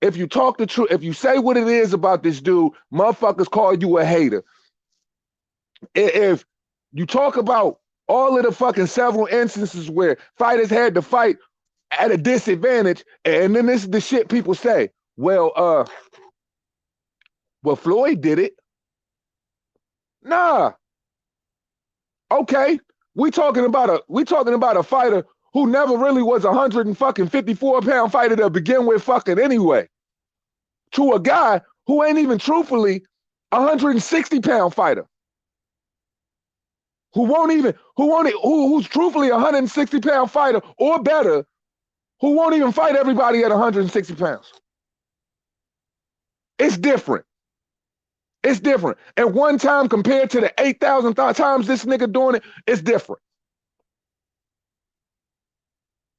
If you talk the truth, if you say what it is about this dude, motherfuckers call you a hater. If you talk about all of the fucking several instances where fighters had to fight at a disadvantage, and then this is the shit people say, well, Floyd did it. Nah. Okay. We talking about a fighter who never really was 154-pound fighter to begin with fucking anyway. To a guy who ain't even truthfully 160-pound fighter. Who's truthfully a 160-pound fighter or better, who won't even fight everybody at 160 pounds. It's different. It's different. At one time compared to the 8,000 times this nigga doing it, it's different.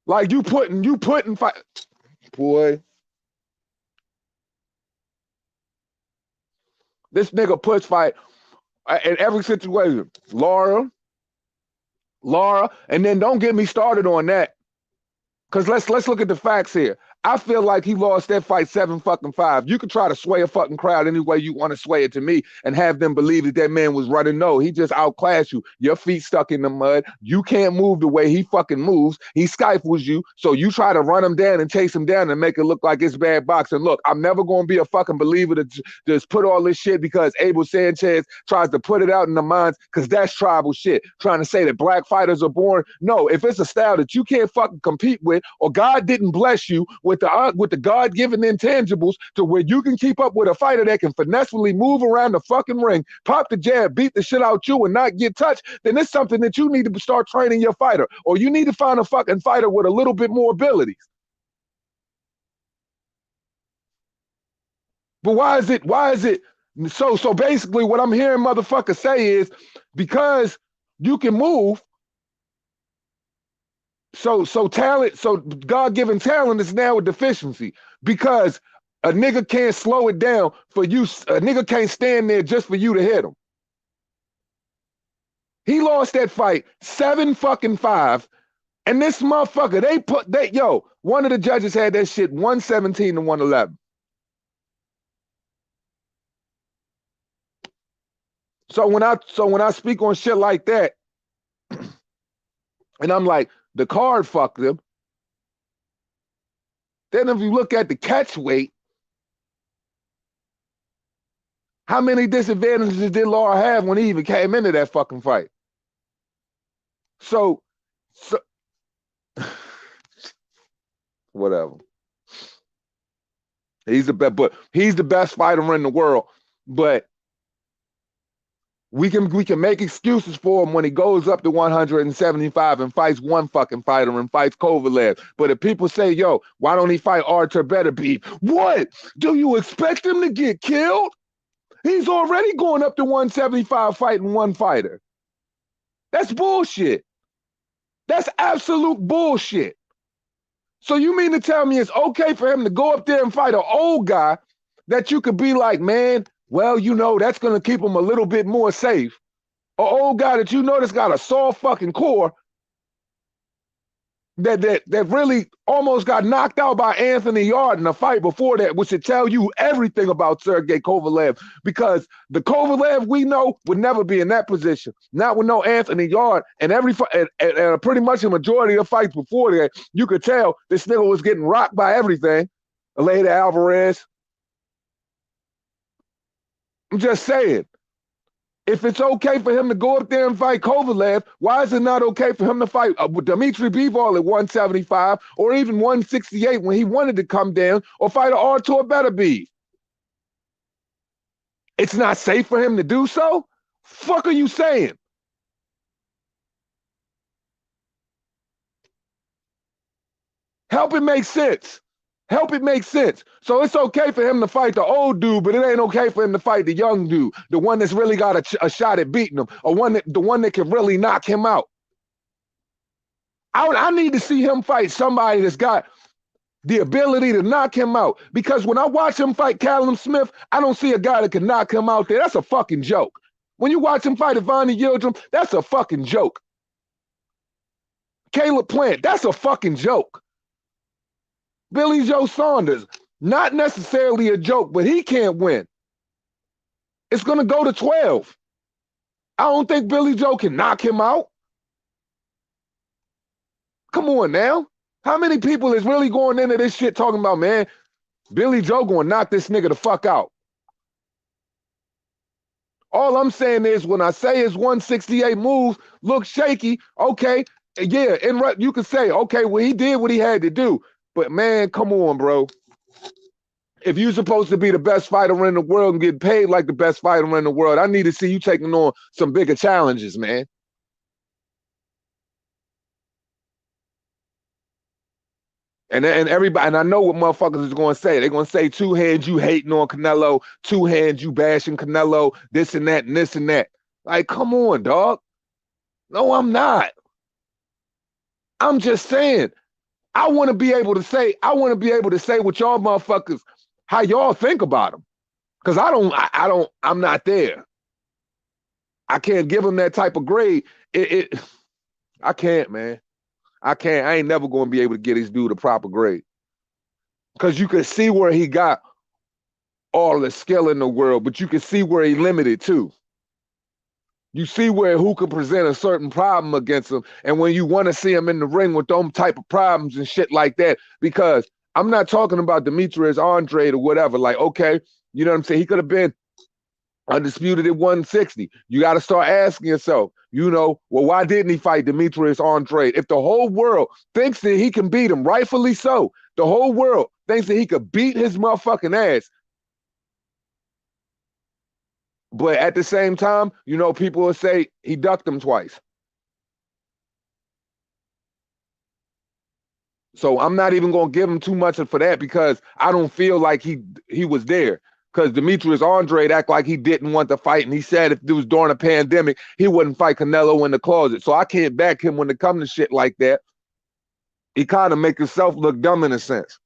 Like you putting fight, boy. This nigga puts fight in every situation. Laura, and then don't get me started on that. Because let's look at the facts here. I feel like he lost that fight 7-5. You could try to sway a fucking crowd any way you want to sway it to me and have them believe that that man was running. No, he just outclassed you. Your feet stuck in the mud. You can't move the way he fucking moves. He stifles you. So you try to run him down and chase him down and make it look like it's bad boxing. Look, I'm never going to be a fucking believer to just put all this shit because Abel Sanchez tries to put it out in the minds, because that's tribal shit. Trying to say that black fighters are born. No, if it's a style that you can't fucking compete with, or God didn't bless you with the God-given intangibles to where you can keep up with a fighter that can finessefully move around the fucking ring, pop the jab, beat the shit out you and not get touched, then it's something that you need to start training your fighter, or you need to find a fucking fighter with a little bit more abilities. But why is it so basically what I'm hearing motherfuckers say is, because you can move, so God-given talent is now a deficiency, because a nigga can't slow it down for you. A nigga can't stand there just for you to hit him. He lost that fight 7-5, and this motherfucker, one of the judges had that shit 117 to 111. So when I speak on shit like that, and I'm like, the card fucked him. Then if you look at the catch weight, how many disadvantages did Laura have when he even came into that fucking fight? So whatever. He's the best fighter in the world. But we can make excuses for him when he goes up to 175 and fights one fucking fighter and fights Kovalev. But if people say, yo, why don't he fight Artur Beterbiev? What? Do you expect him to get killed? He's already going up to 175 fighting one fighter. That's bullshit. That's absolute bullshit. So you mean to tell me it's okay for him to go up there and fight an old guy that you could be like, man, well, you know, that's going to keep him a little bit more safe. An old guy that you know that's got a soft fucking core that really almost got knocked out by Anthony Yarde in a fight before that, which should tell you everything about Sergey Kovalev, because the Kovalev we know would never be in that position. Not with no Anthony Yarde, and pretty much a majority of fights before that, you could tell this nigga was getting rocked by everything. Later Alvarez. I'm just saying, if it's okay for him to go up there and fight Kovalev, why is it not okay for him to fight Dmitry Bivol at 175 or even 168 when he wanted to come down, or fight Artur Beterbiev? It's not safe for him to do so? Fuck are you saying? Help it make sense. Help it make sense. So it's okay for him to fight the old dude, but it ain't okay for him to fight the young dude, the one that's really got a shot at beating him, or the one that can really knock him out. I need to see him fight somebody that's got the ability to knock him out, because when I watch him fight Callum Smith, I don't see a guy that can knock him out there. That's a fucking joke. When you watch him fight Evander Yildirim, that's a fucking joke. Caleb Plant, that's a fucking joke. Billy Joe Saunders, not necessarily a joke, but he can't win. It's going to go to 12. I don't think Billy Joe can knock him out. Come on now. How many people is really going into this shit talking about, man, Billy Joe going to knock this nigga the fuck out? All I'm saying is, when I say his 168 moves look shaky, okay, yeah, and you can say, okay, well, he did what he had to do. But man, come on, bro. If you're supposed to be the best fighter in the world and get paid like the best fighter in the world, I need to see you taking on some bigger challenges, man. And everybody, and I know what motherfuckers is going to say. They're going to say, two hands you hating on Canelo, two hands you bashing Canelo, this and that and this and that. Like, come on, dog. No, I'm not. I'm just saying, I want to be able to say what y'all motherfuckers, how y'all think about them. Because I'm not there. I can't give him that type of grade. I can't, man. I can't. I ain't never going to be able to get his dude a proper grade. Because you can see where he got all the skill in the world, but you can see where he limited too. You see who can present a certain problem against him, and when you want to see him in the ring with them type of problems and shit like that, because I'm not talking about Demetrius Andrade or whatever. Like, okay, you know what I'm saying? He could have been undisputed at 160. You got to start asking yourself, you know, well, why didn't he fight Demetrius Andrade? If the whole world thinks that he can beat him, rightfully so, the whole world thinks that he could beat his motherfucking ass. But at the same time, you know, people will say he ducked him twice. So I'm not even going to give him too much for that, because I don't feel like he was there. Because Demetrius Andrade act like he didn't want to fight, and he said if it was during a pandemic, he wouldn't fight Canelo in the closet. So I can't back him when it comes to shit like that. He kind of make himself look dumb in a sense.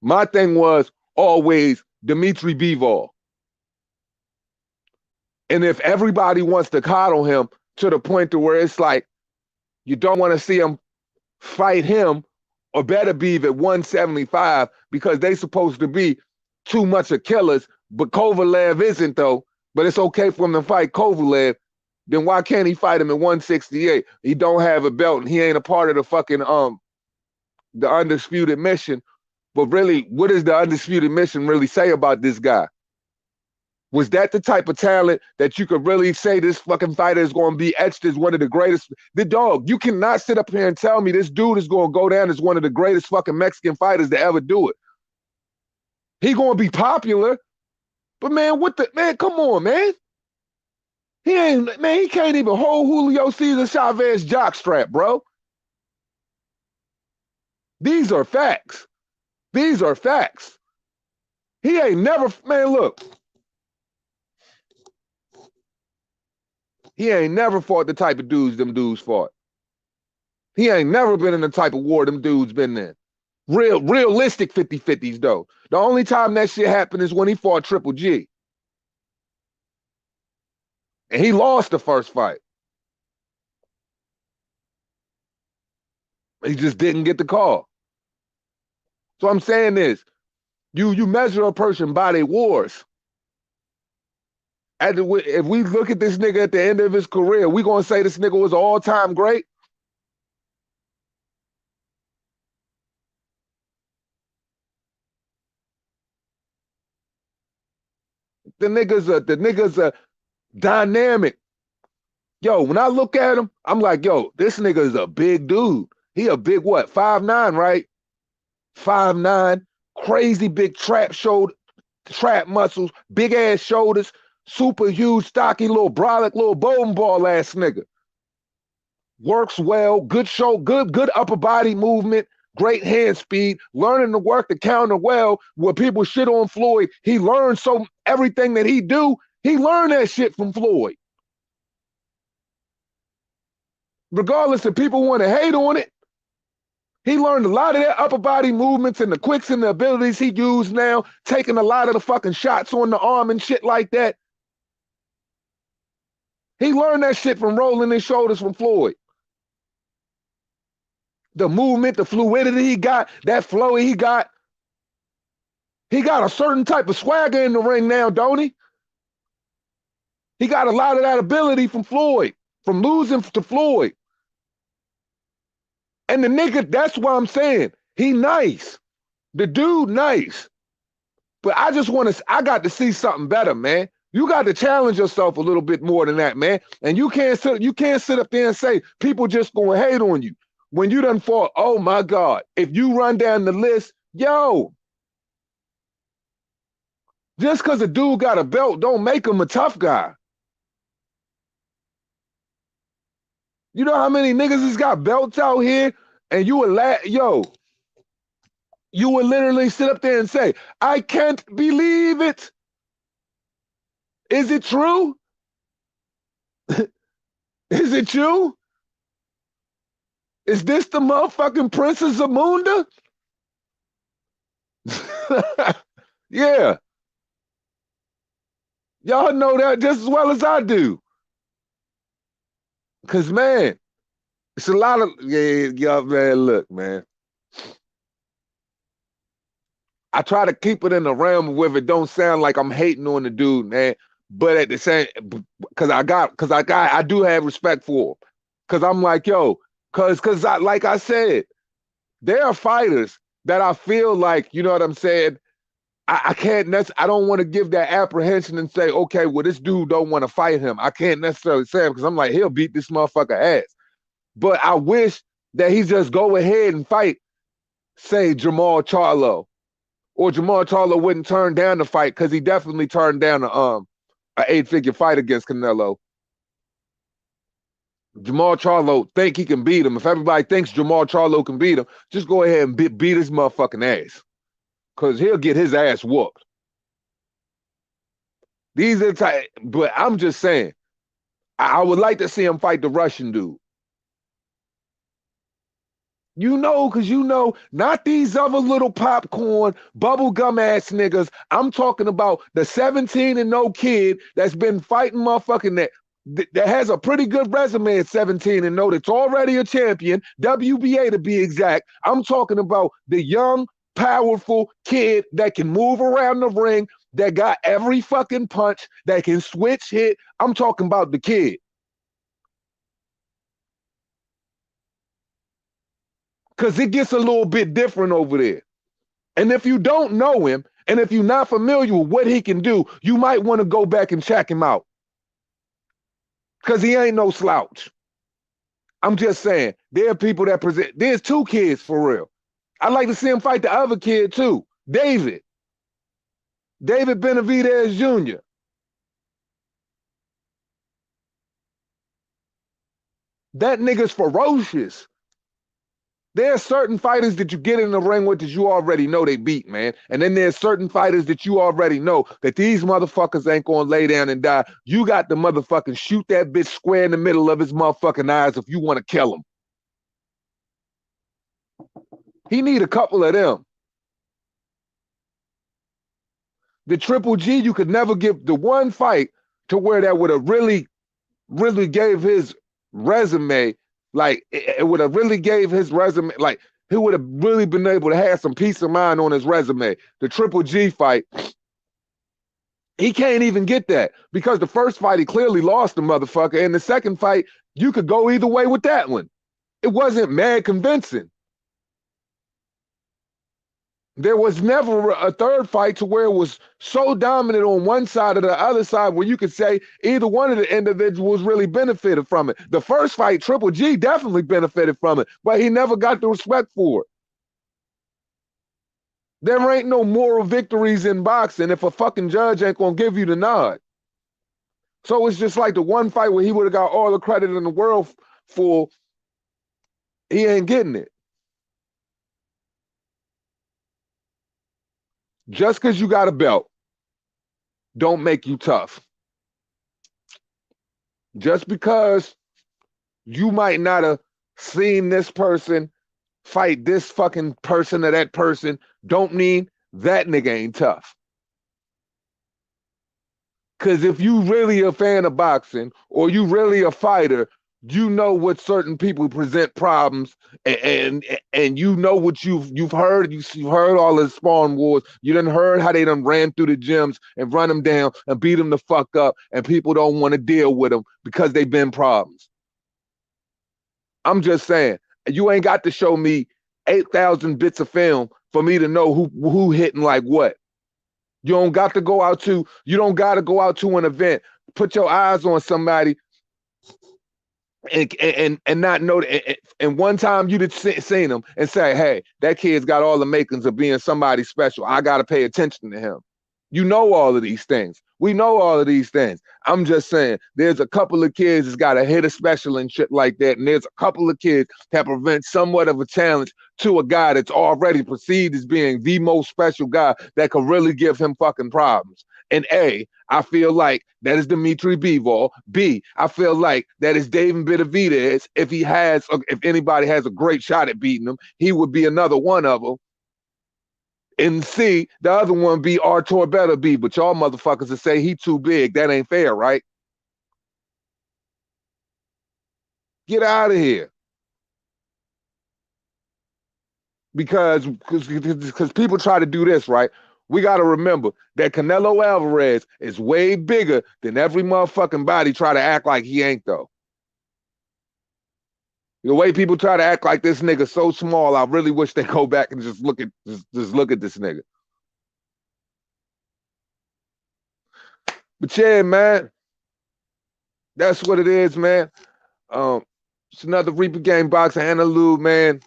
My thing was always Dmitry Bivol. And if everybody wants to coddle him to the point to where it's like you don't want to see him fight him or Beterbiev at 175 because they supposed to be too much of killers, but Kovalev isn't though. but it's okay for him to fight Kovalev, then why can't he fight him at 168? He don't have a belt and he ain't a part of the fucking the undisputed mission. But really, what does the undisputed mission really say about this guy? Was that the type of talent that you could really say this fucking fighter is going to be etched as one of the greatest? The dog, you cannot sit up here and tell me this dude is going to go down as one of the greatest fucking Mexican fighters to ever do it. He going to be popular, but man, man, come on, man. He can't even hold Julio Cesar Chavez jockstrap, bro. These are facts. These are facts. He ain't never, man, look. He ain't never fought the type of dudes them dudes fought. He ain't never been in the type of war them dudes been in. Realistic 50-50s, though. The only time that shit happened is when he fought Triple G. And he lost the first fight. He just didn't get the call. So I'm saying this, you measure a person by their wars. If we look at this nigga at the end of his career, we gonna say this nigga was an all-time great? The nigga's a dynamic. Yo, when I look at him, I'm like, yo, this nigga is a big dude. He a big what? 5'9", right? 5'9", crazy big trap muscles, big ass shoulders, super huge, stocky little brolic, little bowling ball ass nigga. Works well, good upper body movement, great hand speed, learning to work the counter well. Where people shit on Floyd, he learned everything that he do, he learned that shit from Floyd. Regardless if people want to hate on it, he learned a lot of that upper body movements and the quicks and the abilities he used now, taking a lot of the fucking shots on the arm and shit like that. He learned that shit from rolling his shoulders from Floyd. The movement, the fluidity he got, that flow he got. He got a certain type of swagger in the ring now, don't he? He got a lot of that ability from Floyd, from losing to Floyd. And the nigga, that's what I'm saying. He nice. The dude nice. But I got to see something better, man. You got to challenge yourself a little bit more than that, man. And you can't sit up there and say people just gonna hate on you. When you done fought, oh my God, if you run down the list, yo, just because a dude got a belt don't make him a tough guy. You know how many niggas has got belts out here and you would literally sit up there and say, I can't believe it. Is it true? Is it you? Is this the motherfucking Princess Zamunda? Yeah. Y'all know that just as well as I do. Cause man, it's a lot of man, look, man. I try to keep it in the realm where it don't sound like I'm hating on the dude, man. But at the same, I do have respect for him. Cause I'm like, yo, like I said, there are fighters that I feel like, you know what I'm saying? I don't want to give that apprehension and say, okay, well, this dude don't want to fight him. I can't necessarily say him because I'm like, he'll beat this motherfucker ass. But I wish that he just go ahead and fight, say, Jamal Charlo. Or Jamal Charlo wouldn't turn down the fight because he definitely turned down an 8-figure fight against Canelo. Jamal Charlo think he can beat him. If everybody thinks Jamal Charlo can beat him, just go ahead and beat his motherfucking ass. Because he'll get his ass whooped. These are the type, but I'm just saying, I would like to see him fight the Russian dude. You know, because you know, not these other little popcorn, bubblegum ass niggas. I'm talking about the 17-0 kid that's been fighting motherfucking that has a pretty good resume at 17-0, that's already a champion, WBA to be exact. I'm talking about the young, powerful kid that can move around the ring, that got every fucking punch, that can switch hit. I'm talking about the kid. Because it gets a little bit different over there. And if you don't know him, and if you're not familiar with what he can do, you might want to go back and check him out. Because he ain't no slouch. I'm just saying, there are people that present. There's two kids for real. I'd like to see him fight the other kid too, David Benavidez Jr. That nigga's ferocious. There are certain fighters that you get in the ring with that you already know they beat, man. And then there's certain fighters that you already know that these motherfuckers ain't gonna lay down and die. You got to motherfucking shoot that bitch square in the middle of his motherfucking eyes if you want to kill him. He need a couple of them. The Triple G, you could never give the one fight to where that would have really gave his resume, like it would have really gave his resume, like he would have really been able to have some peace of mind on his resume. The Triple G fight, he can't even get that because the first fight he clearly lost the motherfucker, and the second fight you could go either way with that one. It wasn't mad convincing. There was never a third fight to where it was so dominant on one side or the other side where you could say either one of the individuals really benefited from it. The first fight, Triple G definitely benefited from it, but he never got the respect for it. There ain't no moral victories in boxing if a fucking judge ain't gonna give you the nod. So it's just like the one fight where he would have got all the credit in the world for, he ain't getting it. Just because you got a belt don't make you tough. Just because you might not have seen this person fight this fucking person or that person don't mean that nigga ain't tough. Because if you really a fan of boxing or you really a fighter, you know what certain people present problems, and you know what you've heard. You've heard all the spawn wars. You done heard how they done ran through the gyms and run them down and beat them the fuck up, and people don't want to deal with them because they've been problems. I'm just saying, you ain't got to show me 8,000 bits of film for me to know who hitting like what. You don't got to go out to, you don't got to go out to an event, put your eyes on somebody and not know that, and one time you'd seen him and say, hey, that kid's got all the makings of being somebody special. I got to pay attention to him. You know all of these things. We know all of these things. I'm just saying, there's a couple of kids that's got to hit a special and shit like that, and there's a couple of kids that prevent somewhat of a challenge to a guy that's already perceived as being the most special guy that could really give him fucking problems. And A, I feel like that is Dimitri Bivol. B, I feel like that is David Benavidez. If anybody has a great shot at beating him, he would be another one of them. And C, the other one be Artur better be, but y'all motherfuckers will say he too big. That ain't fair, right? Get out of here. Because people try to do this, right? We got to remember that Canelo Alvarez is way bigger than every motherfucking body try to act like he ain't, though. The way people try to act like this nigga so small, I really wish they go back and just look at this nigga. But yeah, man, that's what it is, man. It's another Reaper Game Boxing Interlude, man.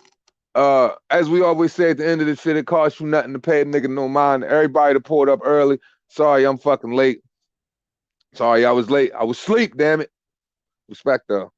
As we always say at the end of this shit, it costs you nothing to pay a nigga no mind. Everybody that pulled up early, sorry I'm fucking late. Sorry I was late. I was asleep, damn it. Respect though.